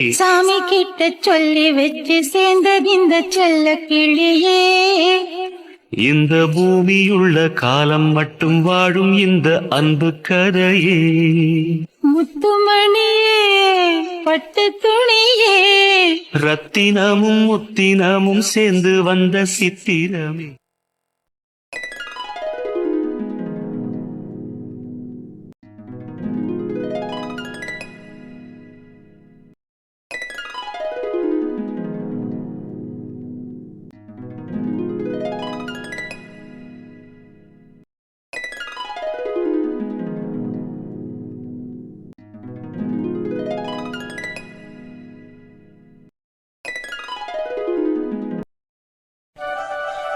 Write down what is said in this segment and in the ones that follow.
சாமி கிட்ட சொல்லி வச்சு சேர்ந்தது இந்த செல்ல கிளியே. இந்த பூமியுள்ள காலம் மட்டும் வாழும் இந்த அன்பு கதையே. முத்துமணியே பட்டு துணியே, ரத்தினமும் முத்தினமும் சேர்ந்து வந்த சித்திரமே.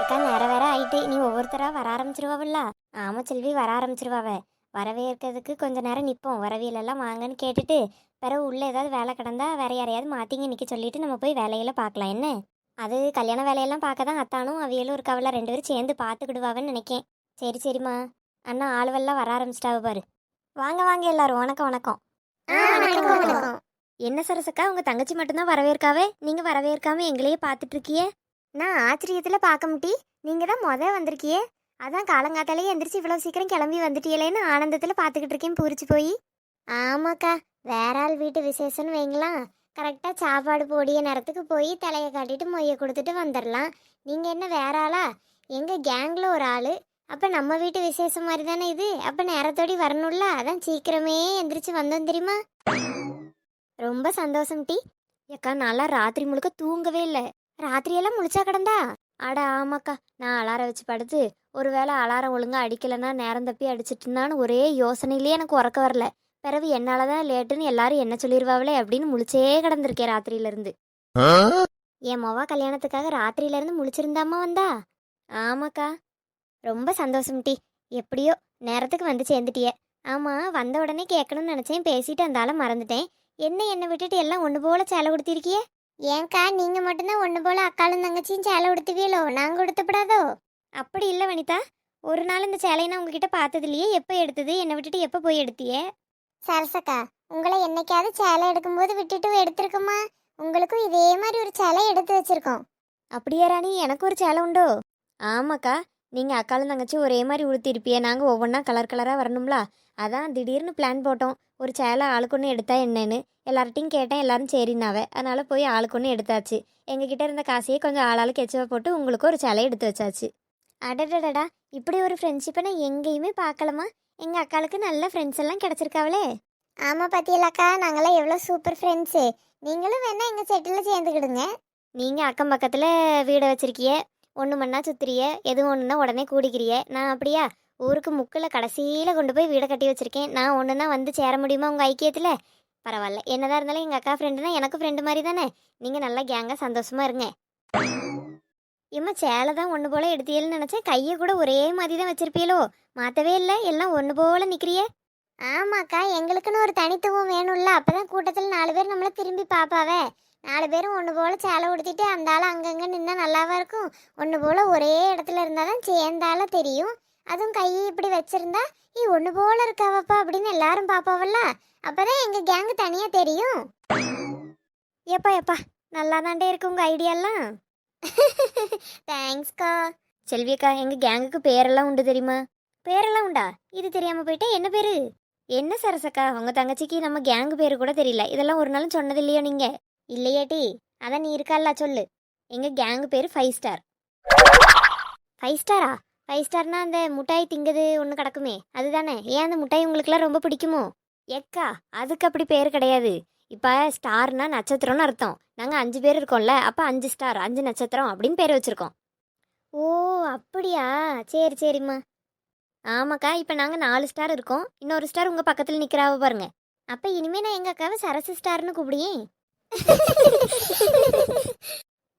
அக்கா நேரம் வேற ஆயிட்டு, நீ ஒவ்வொருத்தரா வர ஆரம்பிச்சிருவாவில்ல. ஆமா செல்வி, வர ஆரம்பிச்சிருவாவ. வரவே இருக்கிறதுக்கு கொஞ்ச நேரம் நிற்போம், வரவியலெல்லாம் வாங்கன்னு கேட்டுட்டு பிறகு உள்ள ஏதாவது வேலை கிடந்தா வேற யாரையாவது மாத்திங்க நிற்க சொல்லிட்டு நம்ம போய் வேலையெல்லாம் பார்க்கலாம். என்ன அது கல்யாண வேலையெல்லாம் பார்க்க தான் அத்தானும் அவியலும் இருக்காவில்ல, 2 பேரும் சேர்ந்து பார்த்துக்கிடுவாவன்னு நினைக்கேன். சரி சரிம்மா, அண்ணா ஆளுவெல்லாம் வர ஆரம்பிச்சிட்டாவ பாரு. வாங்க வாங்க எல்லாரும், வணக்கம் வணக்கம். என்ன சரசக்கா, உங்க தங்கச்சி மட்டும்தான் வரவேற்காவே, நீங்க வரவேற்காம எங்களையே பார்த்துட்டு இருக்கியே? நான் ஆச்சரியத்தில் பார்க்க முட்டி, நீங்கள் தான் வந்திருக்கியே. அதான் காலங்காத்தாலே எந்திரிச்சு இவ்வளோ சீக்கிரம் கிளம்பி வந்துட்டியலேன்னு ஆனந்தத்தில் பார்த்துக்கிட்டு இருக்கேன் பூரிச்சு போய். ஆமாக்கா, வேற ஆள் வீட்டு விசேஷம்னு வைங்களாம், கரெக்டாக சாப்பாடு போடிய நேரத்துக்கு போய் தலையை காட்டிட்டு மொய்யை கொடுத்துட்டு வந்துடலாம். நீங்கள் என்ன வேற ஆளா? எங்கள் கேங்கில் ஒரு ஆள், அப்போ நம்ம வீட்டு விசேஷம் மாதிரி தானே இது, அப்போ நேரத்தோடி வரணும்ல, அதான் சீக்கிரமே எந்திரிச்சு வந்தோம் தெரியுமா. ரொம்ப சந்தோஷம் டி. ஏக்கா நல்லா ராத்திரி முழுக்க தூங்கவே இல்லை, ராத்திரியெல்லாம் முழிச்சா கிடந்தா? அட ஆமாக்கா, நான் அலாரம் வச்சு படுத்து ஒருவேளை அலாரம் ஒழுங்கா அடிக்கலைன்னா நேரம் தப்பி அடிச்சிட்டு இருந்தான்னு ஒரே யோசனையிலேயே எனக்கு உறக்க வரல. பிறகு என்னால தான் லேட்டுன்னு எல்லாரும் என்ன சொல்லிடுவாங்களே அப்படின்னு முழிச்சே கிடந்திருக்கேன் ராத்திரியிலேருந்து. என் மொவா கல்யாணத்துக்காக ராத்திரியிலேருந்து முழிச்சிருந்தாமா வந்தா? ஆமாக்கா, ரொம்ப சந்தோஷம் டி. எப்படியோ நேரத்துக்கு வந்து சேர்ந்துட்டிய. ஆமாம், வந்த உடனே கேட்கணும்னு நினச்சேன், பேசிட்டு அந்தாலும் மறந்துட்டேன். என்னை விட்டுட்டு எல்லாம் ஒன்று போல சேலை கொடுத்திருக்கியே? ஏன்க்கா நீங்க மட்டும்தான் ஒன்று போல அக்காலும் தங்கச்சியும் சேலை உடுத்துவீங்களோ, நாங்கள் உடுத்தப்படாதோ? அப்படி இல்லை வனிதா, ஒரு நாள் இந்த சேலையை நான் உங்ககிட்ட பார்த்தது இல்லையே, எப்போ எடுத்தது, என்னை விட்டுட்டு எப்போ போய் எடுத்தியே? சரசக்கா, உங்களை என்னைக்காவது சேலை எடுக்கும்போது விட்டுட்டு எடுத்திருக்குமா? உங்களுக்கும் இதே மாதிரி ஒரு சேலை எடுத்து வச்சிருக்கோம். அப்படியே ராணி, எனக்கு ஒரு சேலை உண்டோ? ஆமாக்கா, நீங்கள் அக்காலும் தங்கச்சி ஒரே மாதிரி உடுத்திருப்பிய, நாங்கள் ஒவ்வொன்றா கலர் கலராக வரணும்ல, அதான் திடீர்னு பிளான் போட்டோம் ஒரு சேலை ஆளுக்கு ஒன்று எடுத்தா என்னன்னு. எல்லார்ட்டையும் கேட்டேன், எல்லாரும் சரின்னாவே, அதனால் போய் ஆளுக்கு ஒன்று எடுத்தாச்சு. எங்ககிட்ட இருந்த காசையே கொஞ்சம் ஆளாளுக்கு எச்சவை போட்டு உங்களுக்கு ஒரு சேலை எடுத்து வச்சாச்சு. அடடடடா, இப்படி ஒரு ஃப்ரெண்ட்ஷிப்பை நான் எங்கேயுமே பார்க்கலமா. எங்கள் அக்காளுக்கு நல்ல ஃப்ரெண்ட்ஸ் எல்லாம் கிடச்சிருக்காவளே. ஆமாம் பாத்தியலாக்கா, நாங்களாம் எவ்வளோ சூப்பர் ஃப்ரெண்ட்ஸு. நீங்களும் வேணா எங்கள் செட்டில் சேர்ந்துக்கிடுங்க. நீங்கள் அக்கம் பக்கத்தில் வீடை வச்சிருக்கிய, ஒன்று மண்ணா சுத்துறிய, எதுவும் ஒன்றுனா உடனே கூடிக்கிறிய. நான் அப்படியா, ஊருக்கு முக்கில் கடைசியில் கொண்டு போய் வீடை கட்டி வச்சுருக்கேன். நான் ஒன்று தான் வந்து சேர முடியுமா உங்கள் ஐக்கியத்தில்? பரவாயில்ல, என்னதான் இருந்தாலும் எங்கள் அக்கா ஃப்ரெண்டுனா எனக்கு ஃப்ரெண்டு மாதிரி தானே. நீங்கள் நல்லா கேங்காக சந்தோஷமாக இருங்க. இம்மா சேலை தான் ஒன்று போல் எடுத்தியல்னு நினச்சேன், கையை கூட ஒரே மாதிரி தான் வச்சுருப்பீங்களோ, மாற்றவே இல்லை, எல்லாம் ஒன்று போல் நிற்கிறிய. ஆமாக்கா, எங்களுக்குன்னு ஒரு தனித்துவம் வேணும்ல, அப்போ தான் கூட்டத்தில் 4 பேர் நம்மளை திரும்பி பார்ப்பாவே. 4 பேரும் ஒன்று போல் சேலை உடுத்திட்டு அந்த ஆள் அங்கங்கே நின்னா நல்லாவா இருக்கும்? ஒன்று போல் ஒரே இடத்துல இருந்தால் தான் சேர்ந்தால தெரியும். அதுவும் கையை இப்படி வச்சிருந்தா ஒன்று போல இருக்காவப்பா அப்படின்னு எல்லாரும் பார்ப்பாவல்ல, அப்பதான் எங்க கேங்கு தனியா தெரியும். எப்பா எப்பா, நல்லா தாண்டே இருக்கு உங்க ஐடியாலாம். தேங்க்ஸ்க்கா. செல்வியக்கா, எங்க கேங்குக்கு பேரெல்லாம் உண்டு தெரியுமா? பேரெல்லாம் உண்டா? இது தெரியாம போயிட்டா. என்ன பேரு? என்ன சரசக்கா, உங்க தங்கச்சிக்கு நம்ம கேங்கு பேரு கூட தெரியல, இதெல்லாம் ஒரு நாளும் சொன்னது இல்லையோ நீங்க? இல்லையாட்டி, அதான் நீ இருக்கல்ல சொல்லு. எங்க கேங்கு பேரு 5 ஸ்டார். 5 ஸ்டாரா? 5 ஸ்டார்னா அந்த முட்டாய் திங்குது ஒன்று கிடக்குமே அதுதானே? ஏன் அந்த முட்டாய் உங்களுக்குலாம் ரொம்ப பிடிக்குமோ? எக்கா, அதுக்கு அப்படி பேர் கிடையாது. இப்போ ஸ்டார்னா நட்சத்திரம்னு அர்த்தம். நாங்கள் 5 பேர் இருக்கோம்ல, அப்போ 5 ஸ்டார் 5 நட்சத்திரம் அப்படின்னு பேர் வச்சுருக்கோம். ஓ அப்படியா, சரி சரிம்மா. ஆமாக்கா, இப்போ நாங்கள் 4 ஸ்டார் இருக்கோம், இன்னொரு ஸ்டார் உங்கள் பக்கத்தில் நிற்கிறாவ பாருங்க. அப்போ இனிமேல் நான் எங்கள் அக்காவை சரசு ஸ்டார்னு கூப்பிடியேன்.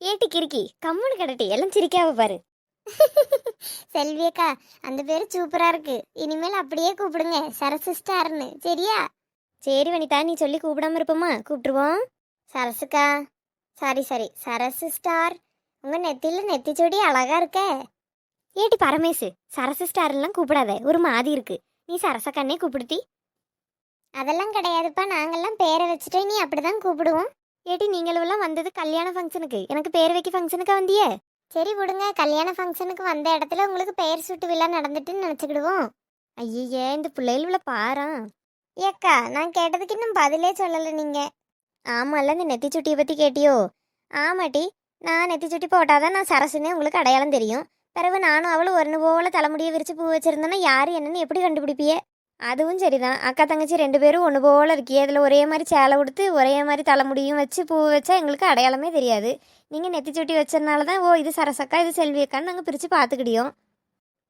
ஏட்டி கிறுக்கி, கம்முன்னு கிடட்டி, எல்லாம் சிரிக்காவ பாரு. செல்வியக்கா, அந்த பேர் சூப்பரா இருக்கு, இனிமேல் அப்படியே கூப்பிடுங்க, சரசு ஸ்டார்னு, சரியா? சரி வனிதா, நீ சொல்லி கூப்பிடாம இருப்போமா? கூப்பிட்டுருவோம். சரசுக்கா, சரி சரி, சரசு ஸ்டார். உங்க நெத்தில நெத்திச்சொடி அழகா இருக்க. ஏட்டி பரமேசு, சரசு ஸ்டார்லாம் கூப்பிடாத, ஒரு மாதிரி இருக்கு. நீ சரசக்கண்ணே கூப்பிடுத்தி. அதெல்லாம் கிடையாதுப்பா, நாங்கெல்லாம் பேரை வச்சுட்டே நீ அப்படிதான் கூப்பிடுவோம். ஏட்டி நீங்களும் வந்தது கல்யாண ஃபங்க்ஷனுக்கு, எனக்கு பேர் வைக்க ஃபங்க்ஷனுக்கா வந்தியே? சரி விடுங்க, கல்யாண ஃபங்க்ஷனுக்கு வந்த இடத்துல உங்களுக்கு பெயர் சூட்டு விழா நடந்துட்டுன்னு நினச்சிக்கிடுவோம். ஐயே இந்த பிள்ளைகள பாரா. ஏக்கா நான் கேட்டதுக்கு இன்னும் பதிலே சொல்லலை நீங்கள். ஆமாம்ல, இந்த நெத்தி சுட்டியை பற்றி கேட்டியோ? ஆமாட்டி, நான் நெத்தி சுட்டி போட்டாதான் நான் சரசுன்னே உங்களுக்கு அடையாளம் தெரியும். பிறகு நானும் அவளும் ஒன்று போல தலைமுடியை விரிச்சு பூ வச்சிருந்தோன்னா யார் என்னன்னு எப்படி கண்டுபிடிப்பியே? அதுவும் சரிதான், அக்கா தங்கச்சி 2 பேரும் ஒன்று போல இருக்கியே. அதில் ஒரே மாதிரி சேலை உடுத்து ஒரே மாதிரி தலைமுடியும் வச்சு பூ வச்சா எங்களுக்கு அடையாளமே தெரியாது. நீங்கள் நெத்தி சுட்டி வச்சதுனால தான் ஓ இது சரசக்கா இது செல்வி அக்கான்னு நாங்கள் பிரித்து பார்த்துக்கிடியோம்.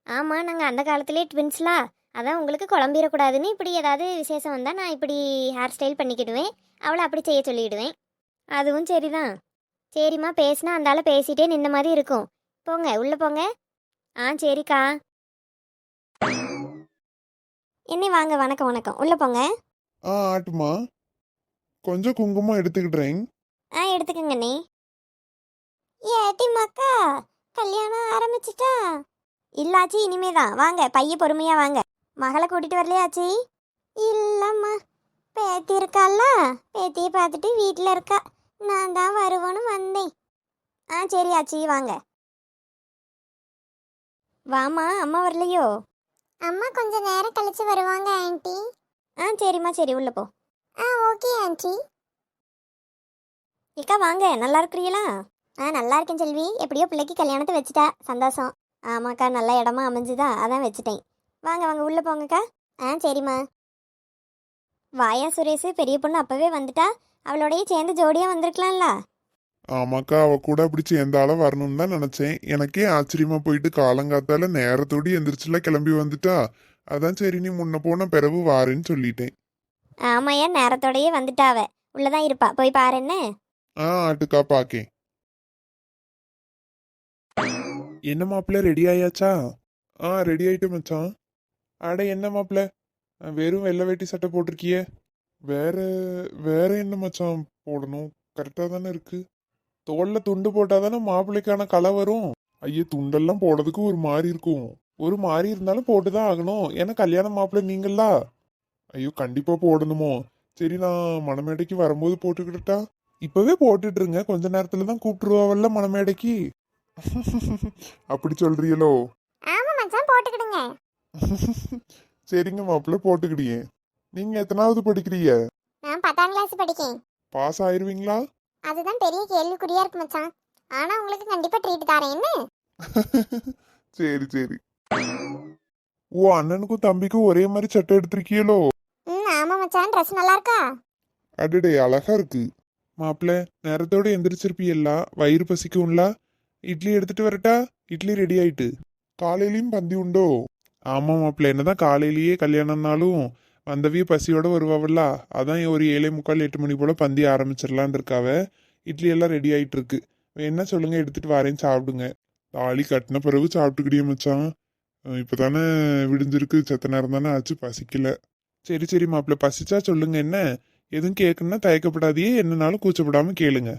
ஆமாம், நாங்கள் அந்த காலத்துலேயே ட்வின்ஸ்லா, அதான் உங்களுக்கு குழம்பிடக்கூடாதுன்னு இப்படி ஏதாவது விசேஷம் வந்தால் நான் இப்படி ஹேர் ஸ்டைல் பண்ணிக்கிடுவேன், அவளை அப்படி செய்ய சொல்லிவிடுவேன். அதுவும் சரிதான். சரிம்மா, பேசினா அந்தால பேசிட்டே நின்ன மாதிரி இருக்கும். போங்க உள்ளே போங்க. ஆ சரிக்கா. என்ன வாங்க, வணக்கம் வணக்கம், உள்ளே போங்க. ஆட்டுமா, கொஞ்சம் குங்குமம் எடுத்துக்கிட்டுறேன். எடுத்துக்கங்கண்ணே. ஏட்டி மக்கா, கல்யாணம் ஆரம்பிச்சிட்டா? இல்லாச்சி இனிமே தான், வாங்க பைய பொறுமையாக வாங்க. மகளை கூட்டிகிட்டு வரலையாச்சி? இல்லைம்மா, பேத்தி இருக்கால, பேத்தியை பார்த்துட்டு வீட்டில் இருக்கா, நான் தான் வருவோன்னு வந்தேன். சரி ஆச்சி வாங்க. வாமா, அம்மா வரலையோ? அம்மா கொஞ்சம் நேரம் கழிச்சு வருவாங்க ஆண்டி. சரிம்மா சரி, உள்ள போ. Okay aunty. ஏக்கா வாங்க, நல்லா இருக்கிறீங்களா? நல்லா இருக்கேன் செல்வி. எப்படியோ பிள்ளைக்கு கல்யாணத்தை வச்சுட்டா, சந்தோஷம். ஆமாக்கா, நல்ல இடமா அமைஞ்சுதா, அதான் வச்சுட்டேன். வாங்க வாங்க உள்ளே போங்கக்கா. சரிம்மா. வாயா சுரேஷ், பெரிய பொண்ணு அப்பவே வந்துட்டா, அவளோடய சேர்ந்து ஜோடியாக வந்திருக்கலாம்ல. ஆமாக்கா, அவ கூட அப்படி சேர்ந்தால வரணும்னு தான் நினைச்சேன். எனக்கே ஆச்சரியமா போயிட்டு காலங்காத்தால நேரத்தோடு எந்திரிச்சுல கிளம்பி வந்துட்டா. அதான் சரி நீ முன்ன போன பிறகு வாரேன்னு சொல்லிட்டேன். ஆமாயா, நேரத்தோடயே வந்துட்டாவ, உள்ளதான் இருப்பா, போய் பாரு என்ன. ஆட்டுக்கா பாக்கேன். என்ன மாப்பிள்ள, ரெடி ஆயாச்சா? ரெடி ஆயிட்டு மச்சான். அட என்ன மாப்பிள்ள, வெறும் வெள்ளை வேட்டி சட்டை போட்டிருக்கியே, வேற வேற என்ன மச்சான் போடணும்? கரெக்டாக தானே இருக்கு. தோல்ல துண்டு போட்டாதானே மாப்பிள்ளைக்கான கலை வரும். ஐயே, துண்டெல்லாம் போடுறதுக்கு ஒரு மாதிரி இருக்கும். ஒரு மாதிரி இருந்தாலும் போட்டுதான் ஆகணும். ஏன்னா கல்யாண மாப்பிள்ளை நீங்களா. ஐயோ, கண்டிப்பா போடணுமோ? சரி, நான் மணமேடைக்கு வரும்போது போட்டுக்கிட்டா? இப்பவே போட்டுட்டுருங்க, கொஞ்ச நேரத்துல தான் கூப்பிட்டுருவாவல்ல மணமேடைக்கு. அப்படி சொல்றீங்களோ? ஆமா மச்சான், போட்டுக்கிடுங்க. சரிங்க மாப்பிள்ள, போட்டுக்கிடியே. நீங்க எத்தனாவது படிக்கிறீங்க? நான் 10ஆம் கிளாஸ் படிக்கேன். பாஸ் ஆயிருவீங்களா? அதுதான் பெரிய கேள்விக்குறியா இருக்கு மச்சான். ஆனா உங்களுக்கு கண்டிப்பா ட்ரீட் தரேன் என்ன. சரி சரி. ஓ, அண்ணனுக்கும் தம்பிக்கும் ஒரே மாதிரி சட்டை எடுத்திருக்கீங்களோ? ஆமா மச்சான், ட்ரெஸ் நல்லா இருக்கா? அடடே, அழகா இருக்கு. மாப்பிள்ள, நேரத்தோட எந்திரிச்சிருப்பீல்ல, வயிறு பசிக்கும்ல. இட்லி எடுத்துட்டு வரட்டா? இட்லி ரெடி ஆயிட்டு. காலையிலயும் பந்தி உண்டோ? ஆமா மாப்பிள்ள, என்னதான் காலையிலேயே கல்யாணம்னாலும் வந்தவிய பசியோட வருவாவல்ல, அதான் ஒரு 7:45 8 மணி போல பந்தி ஆரம்பிச்சிடலான் இருக்காவ. இட்லி எல்லாம் ரெடி ஆயிட்டு இருக்கு. வேணா சொல்லுங்க, எடுத்துட்டு வரேன், சாப்பிடுங்க. தாலி கட்டின பிறகு சாப்பிட்டுக்கிட்டே மச்சான். இப்பதானே விடிஞ்சிருக்கு, செத்த நேரம் தானே ஆச்சு, பசிக்கல. சரி சரி மாப்பிள்ள, பசிச்சா சொல்லுங்க. என்ன எதுவும் கேட்கணும்னா தயக்கப்படாதையே, என்னனாலும் கூச்சப்படாம கேளுங்க.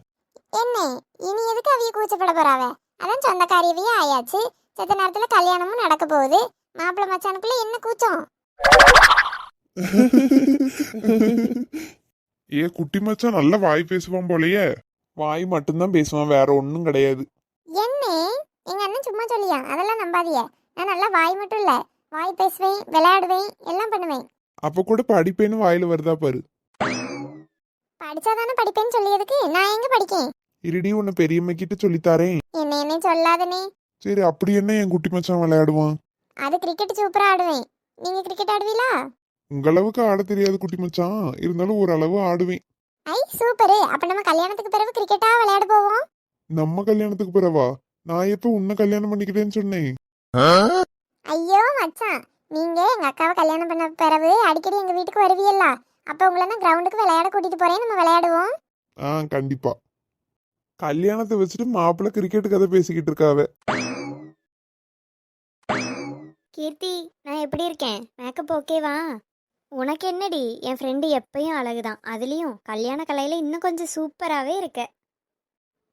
என்ன இனி எதுக்கு அவிய கூச்சப்பட போறாவ? அதான் சொந்தக்காரியவே ஆயாச்சு, செத்த நேரத்துல கல்யாணமும் நடக்க போகுது. மாப்பிள்ள மச்சானுக்குள்ள என்ன கூச்சம்? ஏ குட்டி மச்சான் நல்ல வாய் பேசுவான் போலயே. வாய் மட்டும்தான் பேசுவான், வேற ஒன்னும் கிடையாது. என்ன எங்க அண்ணன் சும்மா சொல்லியா? அதெல்லாம் நம்பாதிய. நான் நல்லா வாய் மட்டும் இல்ல, வாய் பேசுவேன், விளையாடுவேன், எல்லாம் பண்ணுவேன். அப்ப கூட படிப்பேன்னு வாயில வருதா பாரு. படிச்சாதானே படிப்பேன்னு சொல்லியதுக்கு நான் எங்க படிக்கேன்? இருடி, உன்னை பெரியம்மா கிட்ட சொல்லித்தாரேன். என்ன சொல்லாதனே. சரி, அப்படி என்ன என் குட்டி மச்சான் விளையாடுவான்? அது கிரிக்கெட் சூப்பரா ஆடுவேன். நீங்க கிரிக்கெட் ஆடுவீங்களா? உங்களவுக்கு ஆட தெரியாது குட்டி மச்சான், இருந்தாலும் ஓரளவு ஆடுவேன். ஐ சூப்பர். அப்ப நம்ம கல்யாணத்துக்கு பிறகு கிரிக்கெட்டா விளையாட போவோம். நம்ம கல்யாணத்துக்கு பிறவா? நான் எப்ப உன்னை கல்யாணம் பண்ணிக்கிறேன்னு சொன்னேன்? ஐயோ மச்சான், நீங்க எங்க அக்காவை கல்யாணம் பண்ண பிறகு அடிக்கடி எங்க வீட்டுக்கு வருவீல்ல, அப்ப உங்களை நான் கிரவுண்டுக்கு விளையாட கூட்டிட்டு போறேன், நம்ம விளையாடுவோம். கண்டிப்பா. கல்யாணத்தை வச்சுட்டு மாப்பிள்ள கிரிக்கெட் கதை பேசிக்கிட்டு இருக்காவ. கீர்த்தி, நான் எப்படி இருக்கேன்? மேக்கப் ஓகேவா? உனக்கு என்னடி, என் ஃப்ரெண்டு எப்பயும் அழகுதான், அதுலேயும் கல்யாண கலையில் இன்னும் கொஞ்சம் சூப்பராகவே இருக்க.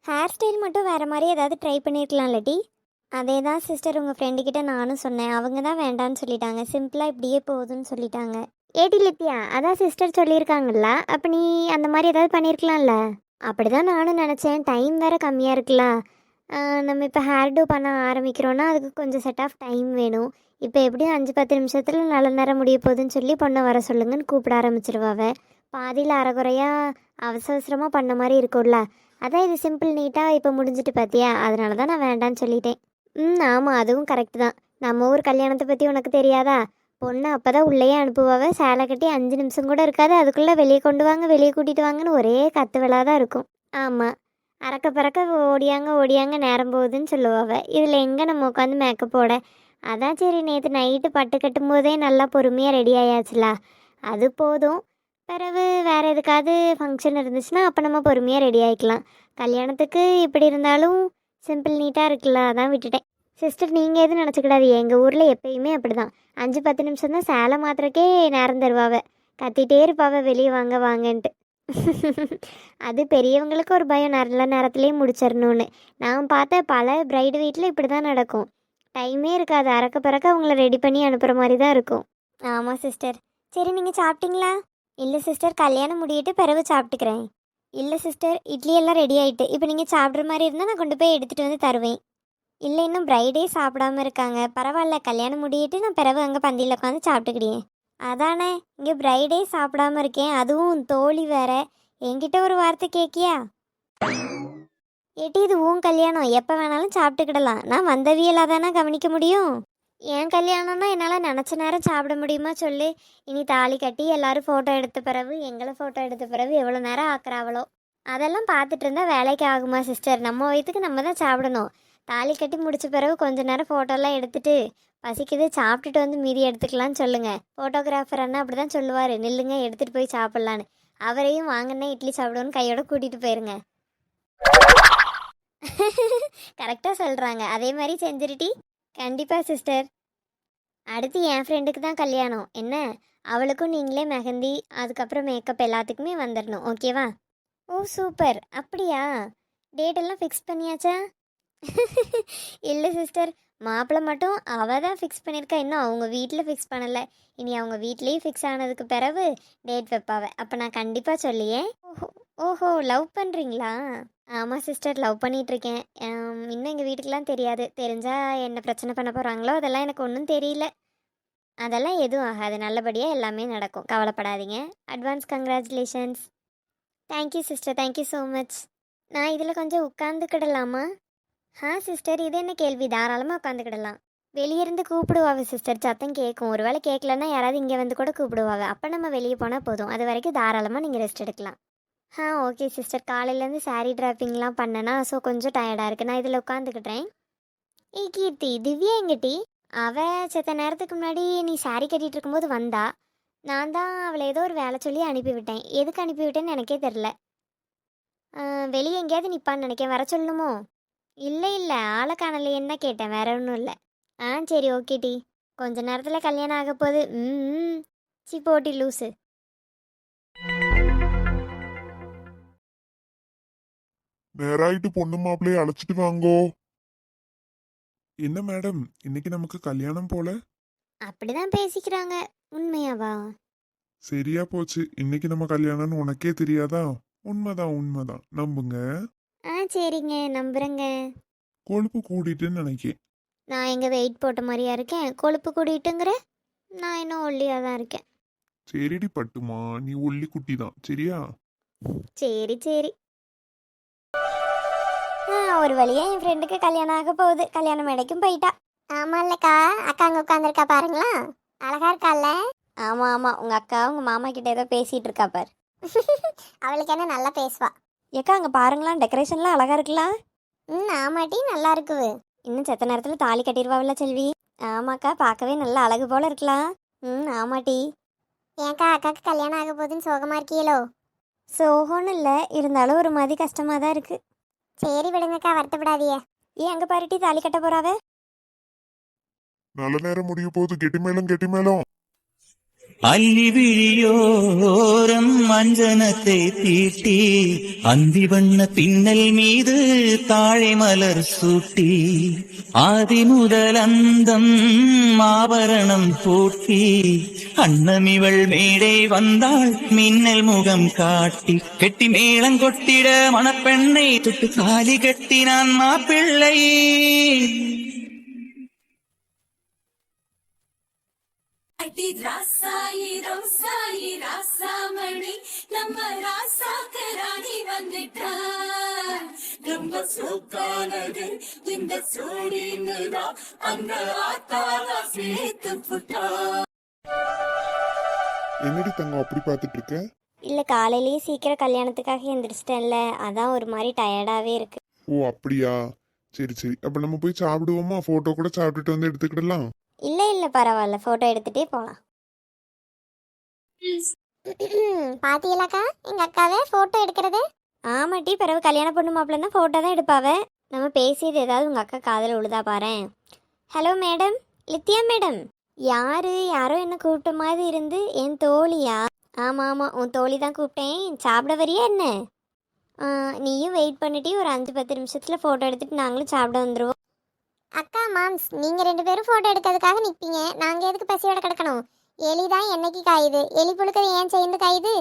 ஹேர் ஸ்டைல் மட்டும் வேறு மாதிரி ஏதாவது ட்ரை பண்ணியிருக்கலாம்லடி. அதே தான் சிஸ்டர், உங்கள் ஃப்ரெண்டுக்கிட்ட நானும் சொன்னேன், அவங்க தான் வேண்டான்னு சொல்லிட்டாங்க, சிம்பிளாக இப்படியே போகுதுன்னு சொல்லிட்டாங்க. ஏடி லித்தியா, அதான் சிஸ்டர் சொல்லியிருக்காங்கல்ல, அப்போ நீ அந்த மாதிரி ஏதாவது பண்ணியிருக்கலாம்ல. அப்படிதான் நானும் நினச்சேன். டைம் வேற கம்மியாக இருக்குல்ல. நம்ம இப்போ ஹேர் டூ பண்ண ஆரம்பிக்கிறோன்னா அதுக்கு கொஞ்சம் செட் ஆஃப் டைம் வேணும். இப்போ எப்படியும் 5-10 நிமிஷத்தில் நல்ல நேரம் முடிய போகுதுன்னு சொல்லி பொண்ணை வர சொல்லுங்கன்னு கூப்பிட ஆரம்பிச்சிருவாவ. பாதியில் அரைகுறையாக அவசர அவசரமாக பண்ண மாதிரி இருக்கும்ல. அதான் இது சிம்பிள் நீட்டாக இப்போ முடிஞ்சிட்டு பார்த்தியா, அதனால தான் நான் வேண்டான்னு சொல்லிட்டேன். ஆமாம், அதுவும் கரெக்டு தான். நம்ம ஊர் கல்யாணத்தை பற்றி உனக்கு தெரியாதா? பொண்ணு அப்போ தான் உள்ளேயே அனுப்புவாவ. சேலை கட்டி 5 நிமிஷம் கூட இருக்காது, அதுக்குள்ளே வெளியே கொண்டு வாங்க வெளியே கூட்டிகிட்டு வாங்கன்னு ஒரே கத்து விழா தான் இருக்கும். ஆமாம், அறக்க பறக்க ஓடியாங்க ஓடியாங்க நேரம் போகுதுன்னு சொல்லுவாவ. இதில் எங்கே நம்ம உட்காந்து மேக்கப் போட. அதான் சரி, நேற்று நைட்டு பட்டு கட்டும் போதே நல்லா பொறுமையாக ரெடி ஆயாச்சுல, அது போதும். பிறகு வேறு எதுக்காவது ஃபங்க்ஷன் இருந்துச்சுன்னா அப்போ நம்ம பொறுமையாக ரெடி ஆகிக்கலாம். கல்யாணத்துக்கு இப்படி இருந்தாலும் சிம்பிள் நீட்டாக இருக்குல்ல, அதான் விட்டுட்டேன். சிஸ்டர், நீங்கள் எதுவும் நினச்சிக்கிடாது. எங்கள் ஊரில் எப்பயுமே அப்படி தான். 5-10 நிமிஷம் தான் சேலை மாத்திரக்கே நேரம் தருவாவ. கத்திட்டே இருப்பாவ வெளியே வாங்க வாங்கன்ட்டு. அது பெரியவங்களுக்கு ஒரு பயம், நல்ல நேரத்துலேயே முடிச்சிடணும்னு. நான் பார்த்த பல பிரைடு வீட்டில் இப்படி தான் நடக்கும். டைமே இருக்காது, அறக்க பறக்க அவங்கள ரெடி பண்ணி அனுப்புகிற மாதிரி தான் இருக்கும். ஆமாம் சிஸ்டர். சரி, நீங்கள் சாப்பிட்டீங்களா? இல்லை சிஸ்டர், கல்யாணம் முடியிட்டு பிறகு சாப்பிட்டுக்கிறேன். இல்லை சிஸ்டர், இட்லி எல்லாம் ரெடி ஆகிட்டு. இப்போ நீங்கள் சாப்பிட்ற மாதிரி இருந்தால் நான் கொண்டு போய் எடுத்துகிட்டு வந்து தருவேன். இல்லை, இன்னும் பிரைடே சாப்பிடாம இருக்காங்க. பரவாயில்ல, கல்யாணம் முடியிட்டு நான் பிறகு அங்கே பந்தியில் உட்காந்து சாப்பிட்டுக்கிட்டேன். அதானே, இங்கே பிரைடே சாப்பிடாம இருக்கேன், அதுவும் தோழி வேற. என்கிட்ட ஒரு வார்த்தை கேட்கியா? ஏட்டி, இது உன் கல்யாணம், எப்போ வேணாலும் சாப்பிட்டுக்கிடலாம். நான் வந்தவியலாக தானே கவனிக்க முடியும். என் கல்யாணம்னா என்னால் நினச்ச நேரம் சாப்பிட முடியுமா சொல்லு? இனி தாலி கட்டி எல்லோரும் ஃபோட்டோ எடுத்த பிறகு, எங்களை ஃபோட்டோ எடுத்த பிறகு எவ்வளோ நேரம் ஆக்குறாவளோ. அதெல்லாம் பார்த்துட்டு இருந்தால் வேலைக்கு ஆகுமா சிஸ்டர்? நம்ம வயிற்றுக்கு நம்ம தான் சாப்பிடணும். தாலி கட்டி முடிச்ச பிறகு கொஞ்ச நேரம் ஃபோட்டோலாம் எடுத்துட்டு பசிக்குது சாப்பிட்டுட்டு வந்து மீதி எடுத்துக்கலான்னு சொல்லுங்கள். ஃபோட்டோகிராஃபர் அண்ணா அப்படி தான் சொல்லுவார், நில்லுங்க எடுத்துகிட்டு போய் சாப்பிட்லான்னு. அவரையும் வாங்கினே இட்லி சாப்பிடுவோன்னு கையோட கூட்டிகிட்டு போயிருங்க. கரெக்டாக சொல்கிறாங்க, அதே மாதிரி செஞ்சுருட்டி. கண்டிப்பாக சிஸ்டர். அடுத்து என் ஃப்ரெண்டுக்கு தான் கல்யாணம். என்ன, அவளுக்கும் நீங்களே மெஹந்தி அதுக்கப்புறம் மேக்கப் எல்லாத்துக்குமே வந்துடணும், ஓகேவா? ஓ சூப்பர், அப்படியா? டேட்டெல்லாம் ஃபிக்ஸ் பண்ணியாச்சா? இல்லை சிஸ்டர், மாப்பிள்ளை மட்டும் அவள் தான் ஃபிக்ஸ் பண்ணியிருக்கா, இன்னும் அவங்க வீட்டில் ஃபிக்ஸ் பண்ணலை. இனி அவங்க வீட்லேயும் ஃபிக்ஸ் ஆனதுக்கு பிறகு டேட் வைப்பாவ. அப்போ நான் கண்டிப்பாக சொல்லியே. ஓஹோ ஓஹோ, லவ் பண்ணுறீங்களா? ஆமாம் சிஸ்டர், லவ் பண்ணிகிட்ருக்கேன். இன்னும் எங்கள் வீட்டுக்கெலாம் தெரியாது. தெரிஞ்சால் என்ன பிரச்சனை பண்ண போகிறாங்களோ அதெல்லாம் எனக்கு ஒன்றும் தெரியல. அதெல்லாம் எதுவும் ஆகாது, நல்லபடியாக எல்லாமே நடக்கும், கவலைப்படாதீங்க. Advance congratulations. Thank you sister, thank you so much. நான் இதில் கொஞ்சம் உட்காந்துக்கிடலாமா? சிஸ்டர், இது என்ன கேள்வி? தாராளமாக உட்காந்துக்கிடலாம். வெளியிருந்து கூப்பிடுவாங்க சிஸ்டர், சத்தம் கேட்கும். ஒரு வேளை கேட்கலன்னா யாராவது இங்கே வந்து கூட கூப்பிடுவாங்க. அப்போ நம்ம வெளியே போனால் போதும். அது வரைக்கும் தாராளமாக நீங்கள் ரெஸ்ட் எடுக்கலாம். Okay sister. காலையிலேருந்து சாரீ ட்ராப்பிங்லாம் பண்ணேன்னா ஸோ கொஞ்சம் டயர்டாக இருக்குது. நான் இதில் உட்காந்துக்கிட்டேன். கீர்த்தி, திவ்யா எங்கிட்டி? அவள் செத்த நேரத்துக்கு முன்னாடி நீ சாரீ கட்டிகிட்டு இருக்கும்போது வந்தா. நான் தான் அவளை ஏதோ ஒரு வேலை சொல்லி அனுப்பிவிட்டேன். எதுக்கு அனுப்பிவிட்டேன்னு எனக்கே தெரில. வெளியே எங்கேயாவது நிற்பான்னு நினைக்கேன், வர சொல்லணுமோ? இல்லை இல்லை, ஆளை காணலையேன்னு தான் கேட்டேன், வேற ஒன்றும் இல்லை. சரி ஓகே டி. கொஞ்ச நேரத்தில் கல்யாணம் ஆக போகுது. சி போட்டி லூஸு. நேராயிட்டு பொண்ணு மாப்பிள்ளைய அழைச்சிட்டு வாங்கோ. என்ன மேடம், இன்னைக்கு நமக்கு கல்யாணம் போல? அப்படிதான் பேசிக்கிறாங்க. உண்மையாவா? சரியா போச்சு, இன்னைக்கு நம்ம கல்யாணம்னு உனக்கே தெரியாதா? உண்மைதான் உண்மைதான், நம்புங்க. சரிங்க, நம்புறேங்க. கொழுப்பு கூடிட்டுன்னு நினைக்கேன். நான் எங்க வெயிட் போட்ட மாதிரியா இருக்கேன்? கொழுப்பு கூடிட்டுங்கிற? நான் இன்னும் ஒல்லியாக தான் இருக்கேன். சரிடி பட்டுமா, நீ ஒல்லி குட்டி தான், சரியா? சரி சரி. ஒரு வழியா என் ஃப்ரெண்டுக்கு கல்யாணம் ஆக போகுது. கல்யாண மேடைக்கும் போயிட்டா. ஆமா இல்லக்கா, அக்கா அங்கே உட்காந்துருக்கா பாருங்களா, அழகா இருக்கால. ஆமா ஆமா, உங்க அக்கா உங்க மாமா கிட்ட ஏதோ பேசிட்டு இருக்கா பாரு. அவளுக்கு என்ன நல்லா பேசுவா. ஏக்கா அங்கே பாருங்களா, டெக்கரேஷன்லாம் அழகா இருக்கலாம். ஆமாட்டி, நல்லா இருக்குது. இன்னும் செத்த நேரத்தில் தாலி கட்டிடுவாவில்ல செல்வி. ஆமாக்கா, பார்க்கவே நல்லா அழகு போல இருக்கலாம். ஆமாட்டி. ஏன்க்கா அக்காவுக்கு கல்யாணம் ஆக போகுதுன்னு சோகமாக இருக்கீங்களோ? சோகம்னு இல்லை, இருந்தாலும் ஒரு மாதிரி கஷ்டமாக தான் இருக்கு. சரி விடுங்கக்கா, வருத்தப்படாதியே. அங்கே பாருட்டி தாலி கட்ட போறாவே. நல்ல நேரம் முடிய போகுது, கெட்டி மேலும் கெட்டி மேலும். அல்லி விழியோரம் மஞ்சனத்தை தீட்டி அந்தி வண்ண பின்னல் மீது தாழை மலர் சூட்டி ஆதி முதல் அந்தம் ஆபரணம் பூட்டி அன்னமிவள் மேடை வந்தாள் மின்னல் முகம் காட்டி கெட்டி மேளம் கொட்டிட மணப்பெண்ணை தொட்டு தாலி கட்டினான் மாப்பிள்ளை. அடி ராசாயி ரோசாயி ராசாமணி நம்ம ராசாக்கு ராணி வந்துட்டா. ரொம்ப சூக்கானது இந்த சூடினுதான் அந்த ஆத்தாவா சேர்த்து புட்டா. என்னடி தங்கம் அப்படி பார்த்துட்டு இருக்க? இல்லை காலையிலேயே சீக்கிரம் கல்யாணத்துக்காக எந்திரிச்சிட்டேன்ல, அதான் ஒரு மாதிரி டயர்டாகவே இருக்கு. ஓ அப்படியா, சரி சரி. அப்ப நம்ம போய் சாப்பிடுவோமா? போட்டோ கூட சாப்பிட்டுட்டு வந்து எடுத்துக்கிடலாம். இல்லை இல்லை பரவாயில்ல, ஃபோட்டோ எடுத்துகிட்டே போகலாம். பாத்தியலாக்கா எங்கள் அக்காவே ஃபோட்டோ எடுக்கிறது? ஆமாட்டி, பிறகு கல்யாண பொண்ணு மாப்பிள்ளை தான் ஃபோட்டோ தான் எடுப்பாவே. நம்ம பேசியது ஏதாவது உங்கள் அக்கா காதில் விழுதா பாரேன். Hello madam, Lydia madam. யாரோ என்ன கூப்பிட்ட மாதிரி இருந்து, என் தோழியா? ஆமாம் ஆமாம், உன் தோழி தான் கூப்பிட்டேன். சாப்பிட வரியா என்ன? நீயும் வெயிட் பண்ணிட்டு ஒரு 5-10 நிமிஷத்தில் ஃபோட்டோ எடுத்துகிட்டு நாங்களும் சாப்பிட வந்துடுவோம். அக்கா மாம்ஸ், நீங்கள் 2 பேரும் ஃபோட்டோ எடுக்கிறதுக்காக நிற்பீங்க, நாங்கள் எதுக்கு பசியோட கிடக்கணும்? எலி தான் என்னைக்கு காயுது, எலி புழுக்கிறது ஏன் சேர்ந்து காயுது?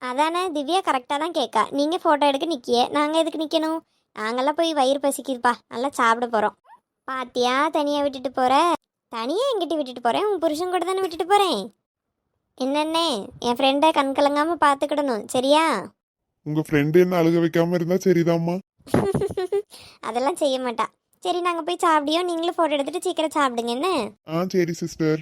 அதானே திவ்யா கரெக்டாக தான் கேட்கா. நீங்கள் ஃபோட்டோ எடுக்க நிற்கிய, நாங்கள் எதுக்கு நிற்கணும்? நாங்கள்லாம் போய் வயிறு பசிக்குதுப்பா, நல்லா சாப்பிட போகிறோம். பாத்தியா தனியாக விட்டுட்டு போகிற? தனியாக எங்கிட்ட விட்டுட்டு போகிறேன், உன் புருஷன் கூட தானே விட்டுட்டு போகிறேன். என்னென்ன என் ஃப்ரெண்டை கண் கலங்காமல் பார்த்துக்கிடணும், சரியா? உங்க ஃப்ரெண்டு என்ன அழுக வைக்காம இருந்தா சரிதாம்மா. அதெல்லாம் செய்ய மாட்டா. சரி நாங்கள் போய் சாப்பிடியோம், நீங்களும் ஃபோட்டோ எடுத்துகிட்டு சீக்கிரம் சாப்பிடுங்க என்ன? சரி சிஸ்டர்.